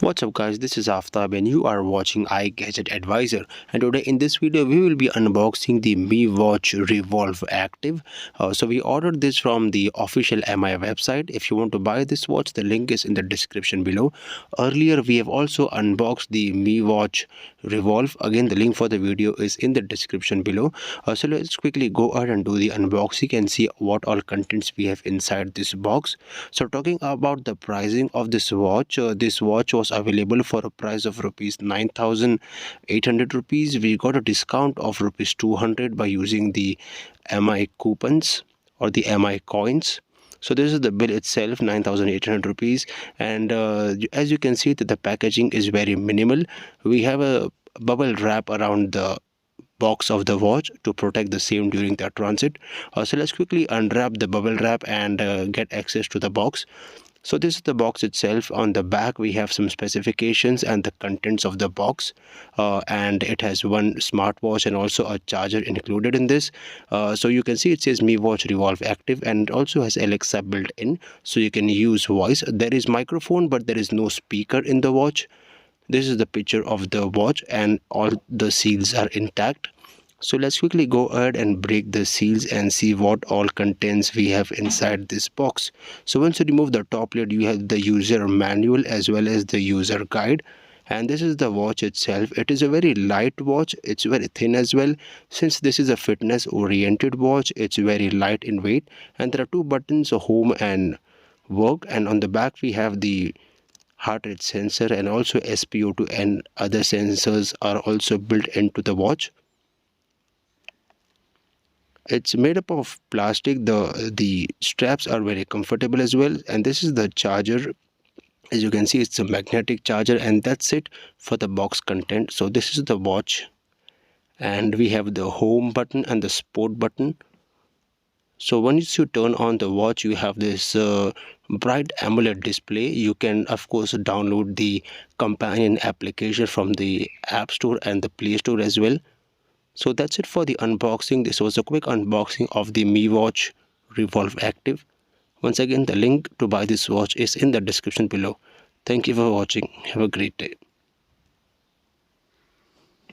What's up guys, this is Aftab and you are watching iGadget Advisor, and today in this video we will be unboxing the Mi Watch Revolve Active. So we ordered this from the official MI website. If you want to buy this watch, the link is in the description below. Earlier we have also unboxed the Mi Watch Revolve. Again, the link for the video is in the description below. So let's quickly go ahead and do the unboxing and see what all contents we have inside this box. So talking about the pricing of this watch was available for a price of rupees 9,800 rupees. We got a discount of rupees 200 by using the MI coupons or the MI coins. So this is the bill itself, 9,800 rupees, and as you can see that the packaging is very minimal. We have a bubble wrap around the box of the watch to protect the same during the transit. So let's quickly unwrap the bubble wrap and get access to the box. So this is the box itself. On the back we have some specifications and the contents of the box, and it has one smartwatch and also a charger included in this. So you can see it says Mi Watch Revolve Active, and it also has Alexa built in, so you can use voice. There is microphone but there is no speaker in the watch. This is the picture of the watch and all the seals are intact. So let's quickly go ahead and break the seals and see what all contents we have inside this box. So once you remove the top lid, you have the user manual as well as the user guide. And this is the watch itself. It is a very light watch. It's very thin as well. Since this is a fitness oriented watch, it's very light in weight. And there are two buttons, home and work. And on the back we have the heart rate sensor and also SpO2 and other sensors are also built into the watch. It's made up of plastic. The straps are very comfortable as well, and this is the charger. As you can see, it's a magnetic charger, and that's it for the box content. So this is the watch, and we have the home button and the sport button. So once you turn on the watch, you have this bright AMOLED display. You can of course download the companion application from the App Store and the Play Store as well. So that's it for the unboxing. This was a quick unboxing of the Mi Watch Revolve Active. Once again, the link to buy this watch is in the description below. Thank you for watching. Have a great day.